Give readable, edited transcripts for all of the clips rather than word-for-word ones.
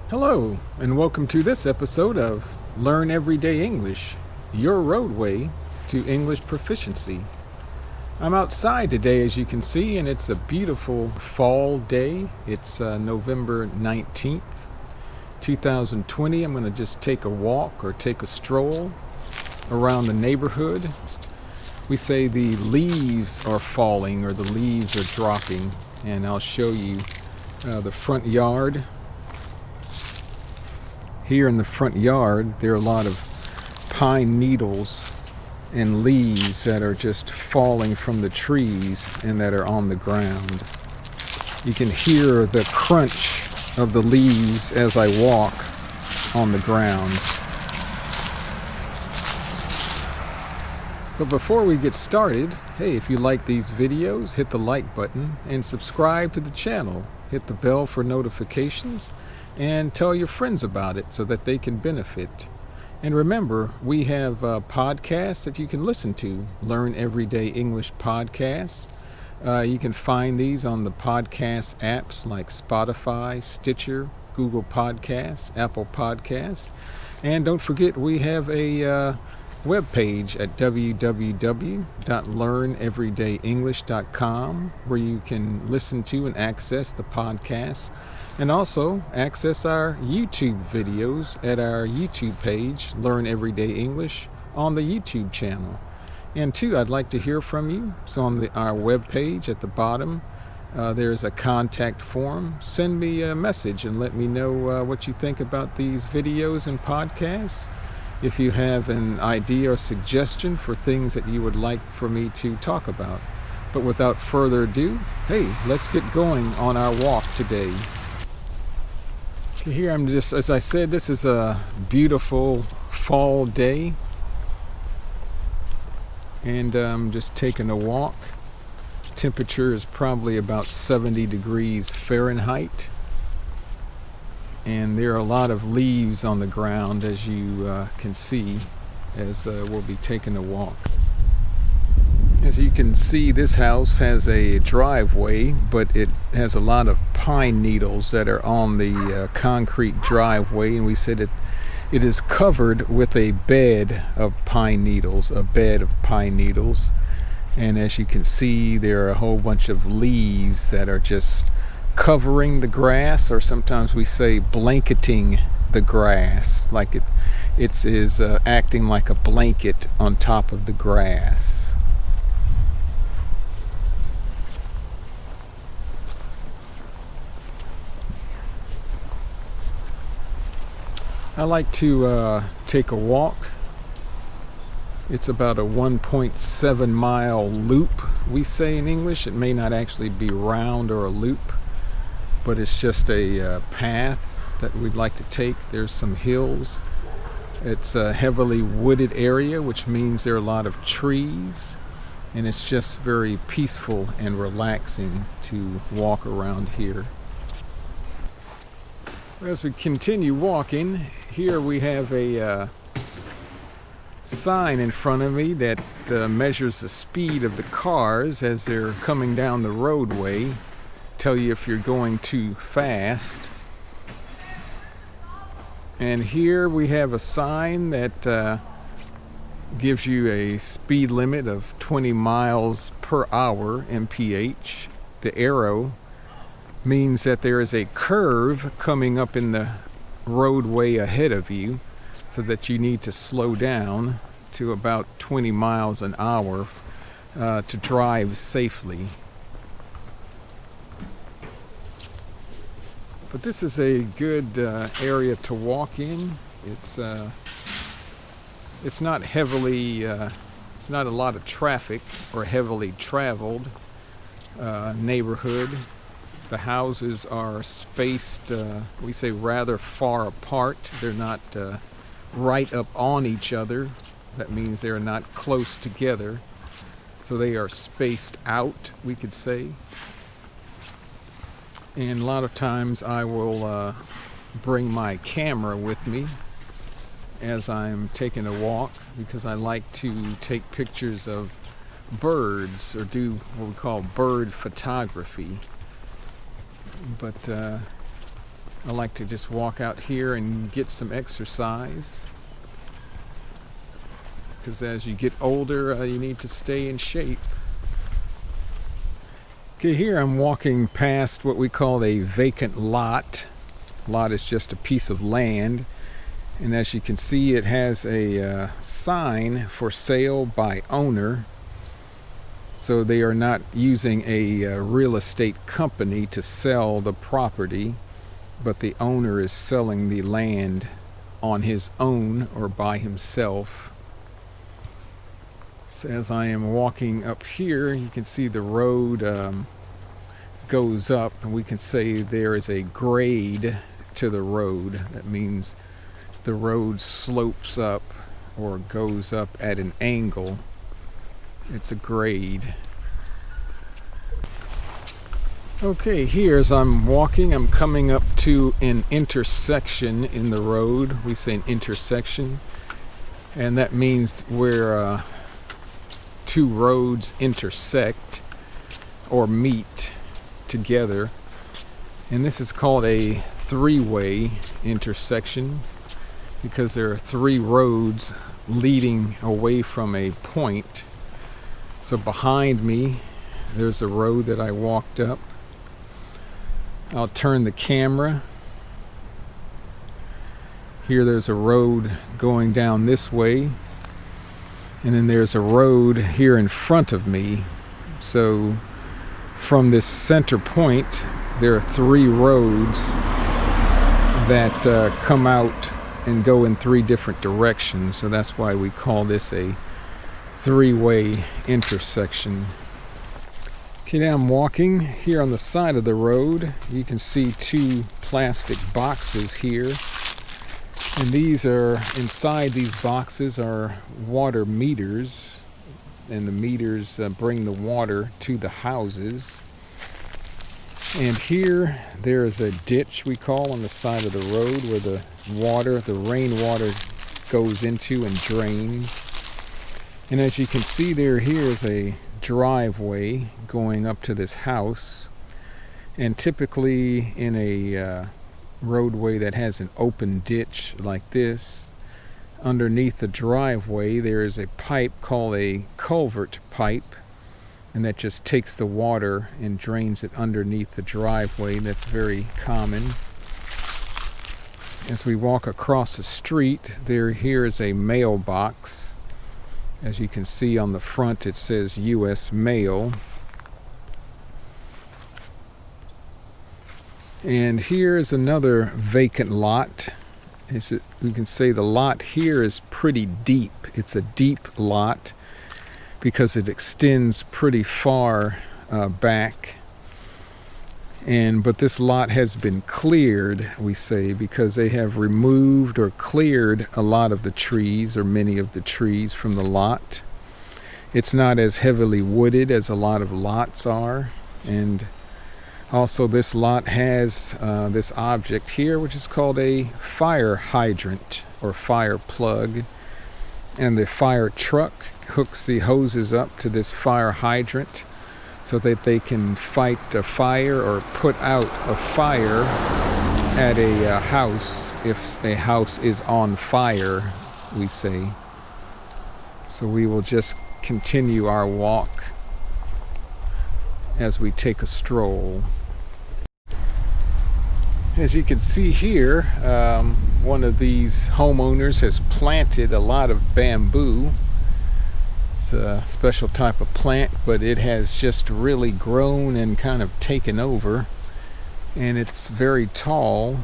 Hello, and welcome to this episode of Learn Everyday English, your roadway to English proficiency. I'm outside today, as you can see, and it's a beautiful fall day. It's November 19th, 2020. I'm going to just take a walk or take a stroll around the neighborhood. We say the leaves are falling or the leaves are dropping, and I'll show you the front yard. Here in the front yard, there are a lot of pine needles and leaves that are just falling from the trees and that are on the ground. You can hear the crunch of the leaves as I walk on the ground. But before we get started, hey, if you like these videos, hit the like button and subscribe to the channel. Hit the bell for notifications and tell your friends about it so that they can benefit. And remember, we have podcasts that you can listen to, Learn Everyday English podcasts. You can find these on the podcast apps like Spotify, Stitcher, Google Podcasts, Apple Podcasts. And don't forget, we have a webpage at www.learneverydayenglish.com where you can listen to and access the podcasts and also access our YouTube videos at our YouTube page, Learn Everyday English, on the YouTube channel. And two, I'd like to hear from you. So on our webpage at the bottom, there's a contact form. Send me a message and let me know what you think about these videos and podcasts. If you have an idea or suggestion for things that you would like for me to talk about. But without further ado, hey, let's get going on our walk today. Okay, here I'm just, as I said, this is a beautiful fall day. And I'm just taking a walk. Temperature is probably about 70 degrees Fahrenheit. And there are a lot of leaves on the ground, as you can see, as we'll be taking a walk. As you can see, this house has a driveway, but it has a lot of pine needles that are on the concrete driveway, and we said it is covered with a bed of pine needles, And as you can see, there are a whole bunch of leaves that are just covering the grass, or sometimes we say blanketing the grass, like it is acting like a blanket on top of the grass. I like to take a walk. It's about a 1.7 mile loop, we say in English. It may not actually be round or a loop, but it's just a path that we'd like to take. There's some hills. It's a heavily wooded area, which means there are a lot of trees, and it's just very peaceful and relaxing to walk around here. As we continue walking, here we have a sign in front of me that measures the speed of the cars as they're coming down the roadway. Tell you if you're going too fast. And here we have a sign that gives you a speed limit of 20 miles per hour mph. The arrow means that there is a curve coming up in the roadway ahead of you, so that you need to slow down to about 20 miles an hour to drive safely. But this is a good area to walk in. It's not heavily, it's not a lot of traffic or heavily traveled neighborhood. The houses are spaced, we say, rather far apart. They're not right up on each other. That means they're not close together. So they are spaced out, we could say. And a lot of times I will bring my camera with me as I'm taking a walk, because I like to take pictures of birds or do what we call bird photography. But I like to just walk out here and get some exercise, because as you get older, you need to stay in shape. Okay, here I'm walking past what we call a vacant lot. Lot is just a piece of land, and as you can see, it has a sign for sale by owner. So they are not using a real estate company to sell the property, but the owner is selling the land on his own or by himself. So as I am walking up here, you can see the road goes up, and we can say there is a grade to the road. That means the road slopes up or goes up at an angle. It's a grade. Okay, here as I'm walking, I'm coming up to an intersection in the road. We say an intersection, and that means where two roads intersect or meet together. And this is called a three-way intersection because there are three roads leading away from a point. So behind me, there's a road that I walked up. I'll turn the camera. Here there's a road going down this way. And then there's a road here in front of me. So from this center point, there are three roads that come out and go in three different directions. So that's why we call this a three-way intersection. Okay, now I'm walking here on the side of the road. You can see two plastic boxes here. And these are, inside these boxes are water meters. And the meters bring the water to the houses. And here there is a ditch, we call, on the side of the road where the water, the rainwater, goes into and drains. And as you can see there, here is a driveway going up to this house. And typically in a roadway that has an open ditch like this, underneath the driveway there is a pipe called a culvert pipe, and that just takes the water and drains it underneath the driveway. That's very common. As we walk across the street, here is a mailbox. As you can see on the front, it says U.S. Mail. And here is another vacant lot. We can say the lot here is pretty deep. It's a deep lot because it extends pretty far back. But this lot has been cleared, we say, because they have removed or cleared a lot of the trees, or many of the trees, from the lot. It's not as heavily wooded as a lot of lots are. And also this lot has this object here, which is called a fire hydrant or fire plug. And the fire truck hooks the hoses up to this fire hydrant so that they can fight a fire or put out a fire at a house if a house is on fire, we say. So we will just continue our walk as we take a stroll. As you can see here, one of these homeowners has planted a lot of bamboo. It's a special type of plant, but it has just really grown and kind of taken over, and it's very tall.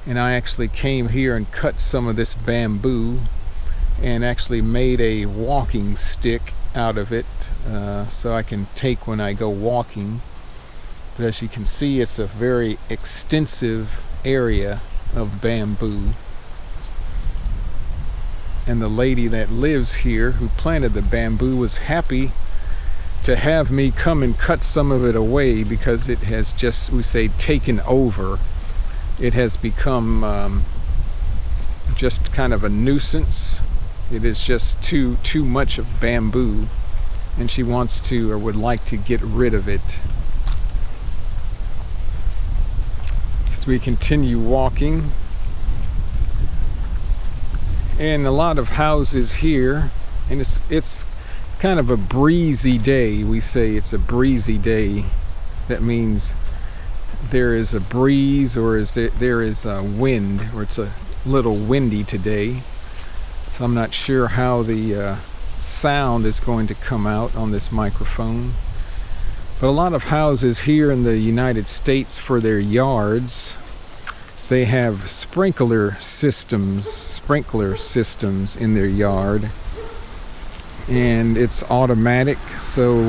And I actually came here and cut some of this bamboo and actually made a walking stick out of it, so I can take when I go walking. But as you can see, it's a very extensive area of bamboo. And the lady that lives here who planted the bamboo was happy to have me come and cut some of it away because it has just, we say, taken over. It has become just kind of a nuisance. It is just too much of bamboo, and she wants to, or would like to, get rid of it. As we continue walking. And a lot of houses here, and it's kind of a breezy day. We say it's a breezy day. That means there is a breeze, or there is a wind, or it's a little windy today. So I'm not sure how the sound is going to come out on this microphone. But a lot of houses here in the United States, for their yards, they have sprinkler systems in their yard. And it's automatic, so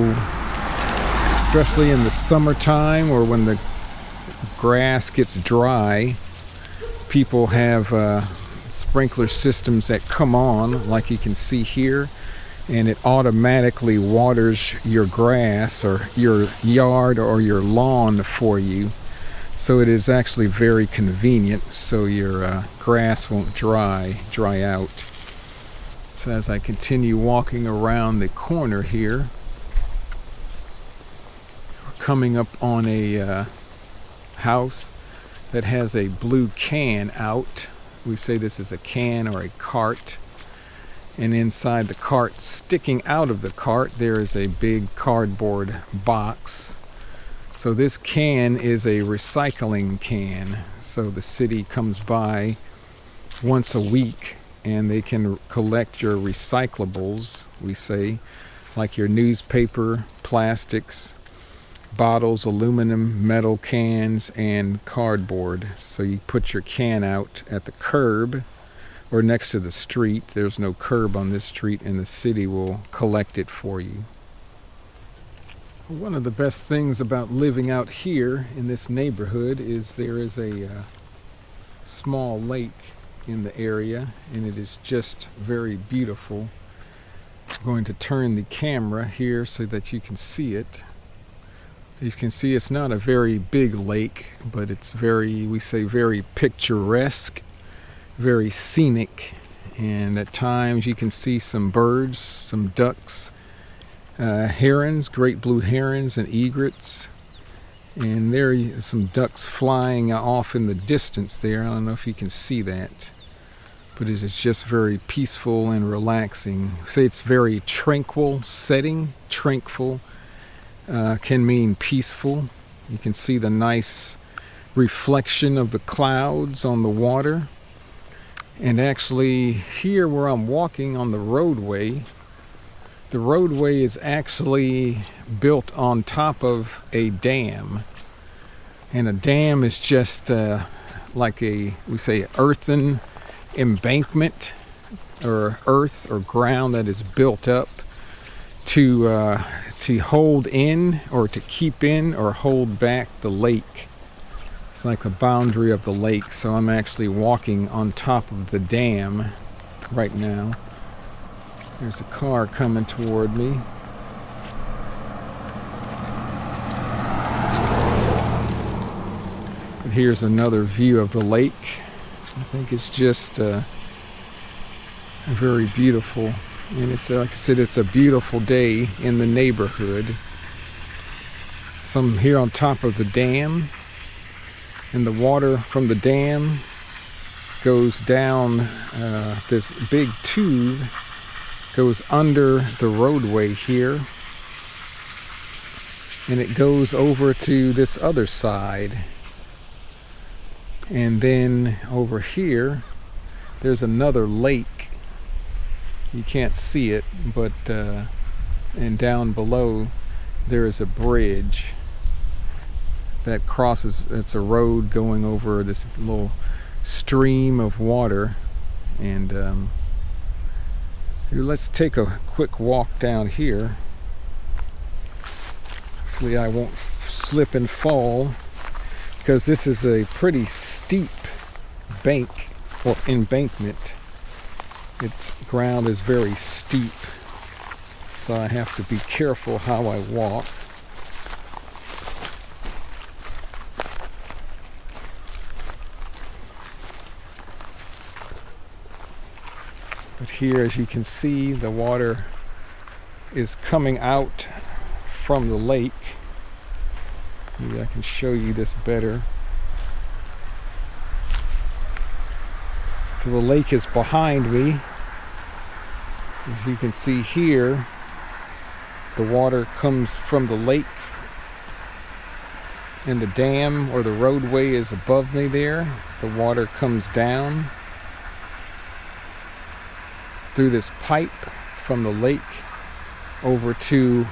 especially in the summertime or when the grass gets dry, people have sprinkler systems that come on, like you can see here, and it automatically waters your grass or your yard or your lawn for you. So it is actually very convenient, so your grass won't dry out. So as I continue walking around the corner here, we're coming up on a house that has a blue can out. We say this is a can or a cart. And inside the cart, sticking out of the cart, there is a big cardboard box. So this can is a recycling can. So the city comes by once a week and they can collect your recyclables, we say, like your newspaper, plastics, bottles, aluminum, metal cans, and cardboard. So you put your can out at the curb or next to the street. There's no curb on this street, and the city will collect it for you. One of the best things about living out here in this neighborhood is there is a small lake in the area, and it is just very beautiful. I'm going to turn the camera here so that you can see it. You can see it's not a very big lake, but it's we say very picturesque, very scenic, and at times you can see some birds, some ducks, herons, great blue herons and egrets, and there are some ducks flying off in the distance there. I don't know if you can see that, but it is just very peaceful and relaxing. Say it's very tranquil setting. Tranquil can mean peaceful. You can see the nice reflection of the clouds on the water. And actually here where I'm walking on the roadway is actually built on top of a dam. And a dam is just like we say earthen embankment, or earth or ground that is built up to hold in or to keep in or hold back the lake. It's like the boundary of the lake. So I'm actually walking on top of the dam right now. There's a car coming toward me. But here's another view of the lake. I think it's just very beautiful. And it's, like I said, it's a beautiful day in the neighborhood. So I'm here on top of the dam. And the water from the dam goes down this big tube, goes under the roadway here, and it goes over to this other side. And then over here, there's another lake. You can't see it, but and down below there is a bridge that crosses. It's a road going over this little stream of water. And let's take a quick walk down here. Hopefully I won't slip and fall, because this is a pretty steep bank or embankment. Its ground is very steep, so I have to be careful how I walk. But here, as you can see, the water is coming out from the lake. Maybe I can show you this better. So the lake is behind me. As you can see here, the water comes from the lake, and the dam or the roadway is above me there. The water comes down through this pipe from the lake over to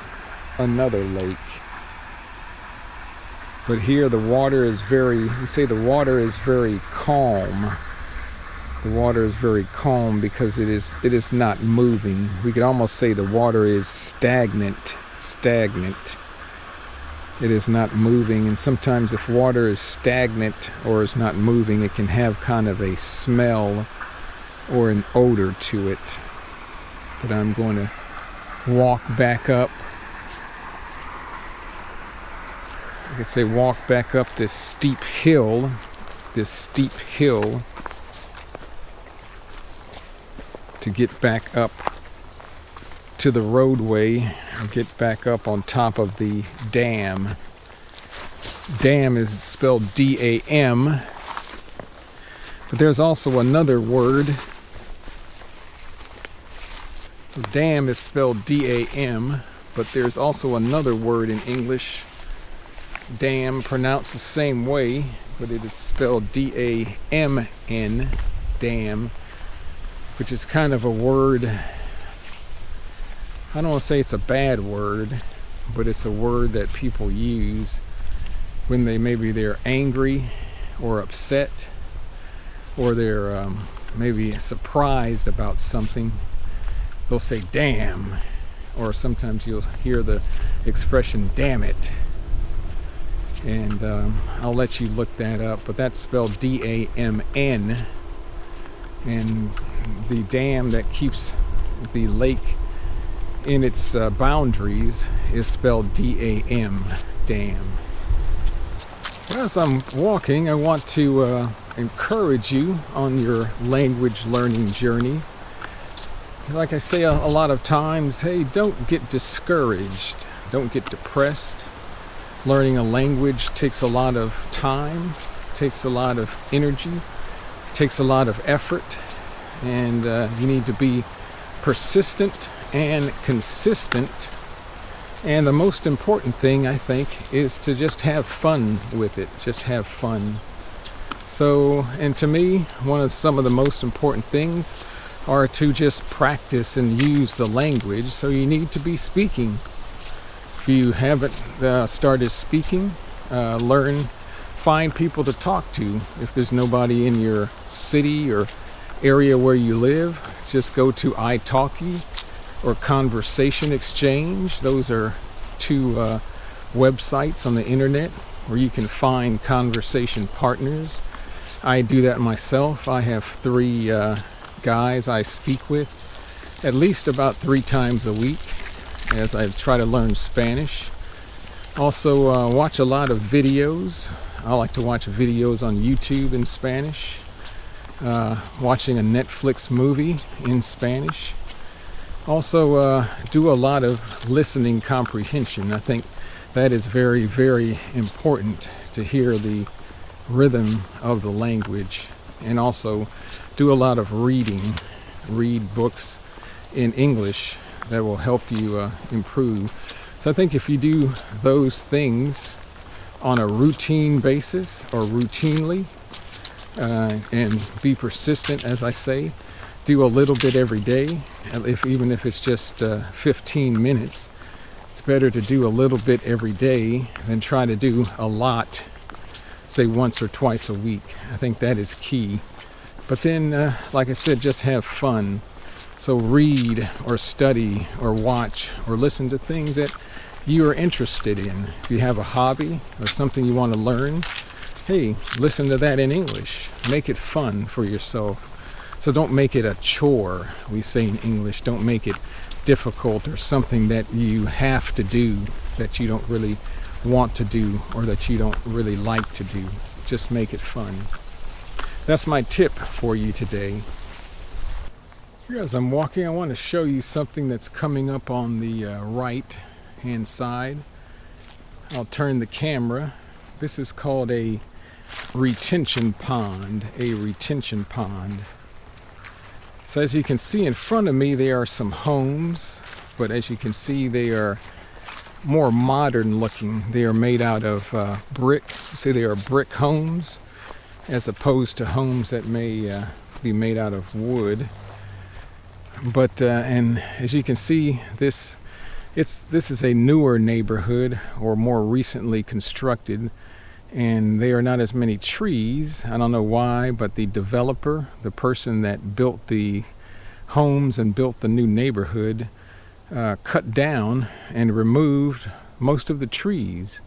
another lake. But here the water is very calm. The water is very calm because it is not moving. We could almost say the water is stagnant. It is not moving, and sometimes if water is stagnant or is not moving, it can have kind of a smell or an odor to it. But I'm going to walk back up. I could say walk back up this steep hill to get back up to the roadway and get back up on top of the dam. Dam is spelled D-A-M, but there's also another word. So dam is spelled D-A-M, but there's also another word in English, dam, pronounced the same way, but it is spelled D-A-M-N, dam, which is kind of a word. I don't want to say it's a bad word, but it's a word that people use when they're angry or upset, or they're maybe surprised about something. They'll say damn, or sometimes you'll hear the expression damn it. And I'll let you look that up, but that's spelled D-A-M-N, and the dam that keeps the lake in its boundaries is spelled D-A-M, dam. As I'm walking, I want to encourage you on your language learning journey. Like I say a lot of times, hey, don't get discouraged, don't get depressed. Learning a language takes a lot of time, takes a lot of energy, takes a lot of effort, and you need to be persistent and consistent. And the most important thing, I think, is to just have fun with it. Just have fun. So, and to me, some of the most important things are to just practice and use the language. So you need to be speaking. If you haven't started speaking, find people to talk to. If there's nobody in your city or area where you live, just go to italki or Conversation Exchange. Those are two websites on the internet where you can find conversation partners. I do that myself. I have 3 guys I speak with at least about 3 times a week as I try to learn Spanish. Also watch a lot of videos. I like to watch videos on YouTube in Spanish. Watching a Netflix movie in Spanish. Also do a lot of listening comprehension. I think that is very, very important to hear the rhythm of the language. And also do a lot of reading. Read books in English that will help you improve. So I think if you do those things on a routine basis or routinely, and be persistent, as I say, do a little bit every day, even if it's just 15 minutes. It's better to do a little bit every day than try to do a lot, say once or twice a week. I think that is key. But then, like I said, just have fun. So read or study or watch or listen to things that you are interested in. If you have a hobby or something you want to learn, hey, listen to that in English. Make it fun for yourself. So don't make it a chore, we say in English. Don't make it difficult or something that you have to do that you don't really want to do or that you don't really like to do. Just make it fun. That's my tip for you today. Here as I'm walking, I want to show you something that's coming up on the right hand side. I'll turn the camera. This is called a retention pond. A retention pond. So as you can see in front of me, there are some homes, but as you can see, they are more modern looking. They are made out of brick. See, they are brick homes as opposed to homes that may be made out of wood. But and as you can see, this is a newer neighborhood, or more recently constructed, and there are not as many trees. I don't know why, but the developer, the person that built the homes and built the new neighborhood, cut down and removed most of the trees,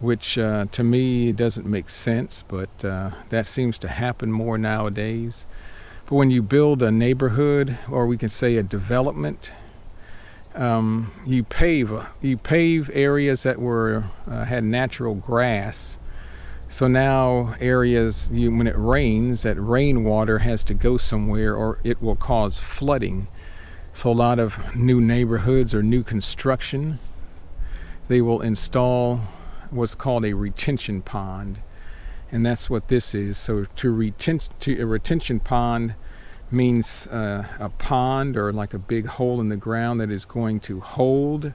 which to me doesn't make sense, but that seems to happen more nowadays. But when you build a neighborhood, or we can say a development, you pave areas that had natural grass. So now areas, when it rains, that rainwater has to go somewhere, or it will cause flooding. So a lot of new neighborhoods or new construction, they will install what's called a retention pond, and that's what this is. So a retention pond means a pond, or like a big hole in the ground that is going to hold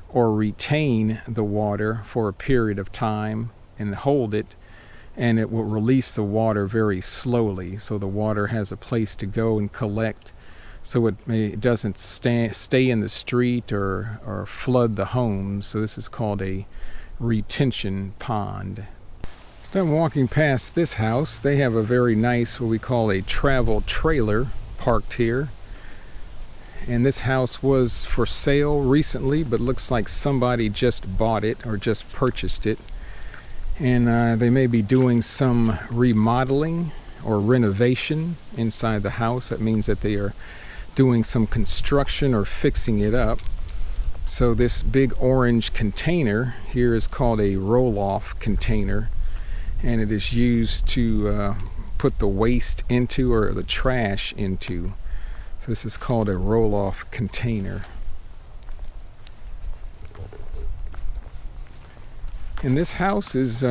or retain the water for a period of time and hold it, and it will release the water very slowly, so the water has a place to go and collect, so it doesn't stay in the street or flood the homes. So this is called a retention pond. So I'm walking past this house. They have a very nice, what we call a travel trailer, parked here. And this house was for sale recently, but looks like somebody just bought it or just purchased it. And they may be doing some remodeling or renovation inside the house. That means that they are doing some construction or fixing it up. So this big orange container here is called a roll-off container, and it is used to put the waste into, or the trash into. So this is called a roll-off container. And this house is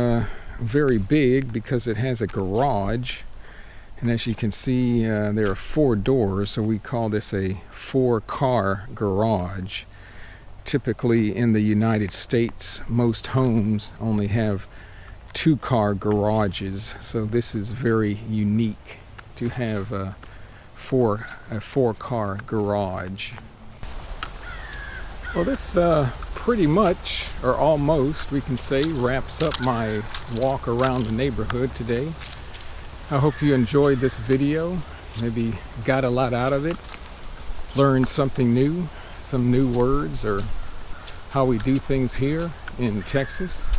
very big because it has a garage. And as you can see, there are 4 doors, so we call this a 4-car garage. Typically in the United States, most homes only have 2-car garages, so this is very unique to have a 4-car garage. Well, this pretty much, or almost, we can say, wraps up my walk around the neighborhood today. I hope you enjoyed this video, maybe got a lot out of it, learned something new, some new words, or how we do things here in Texas.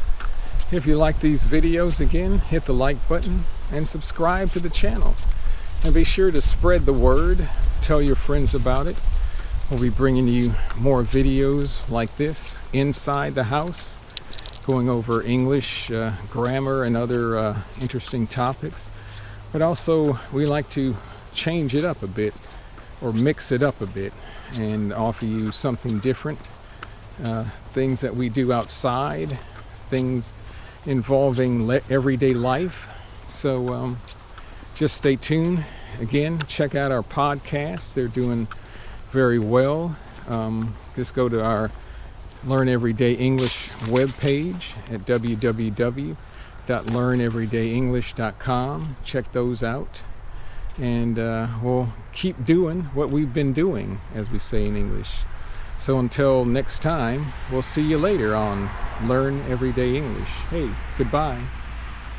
If you like these videos, again, hit the like button and subscribe to the channel. And be sure to spread the word, tell your friends about it. We'll be bringing you more videos like this inside the house, going over English, grammar, and other interesting topics. But also, we like to change it up a bit, or mix it up a bit, and offer you something different. Things that we do outside, things involving everyday life. So just stay tuned. Again, check out our podcasts. They're doing very well. Just go to our Learn Everyday English webpage at www.learneverydayenglish.com. Check those out. And we'll keep doing what we've been doing, as we say in English. So until next time, we'll see you later on Learn Everyday English. Hey, goodbye.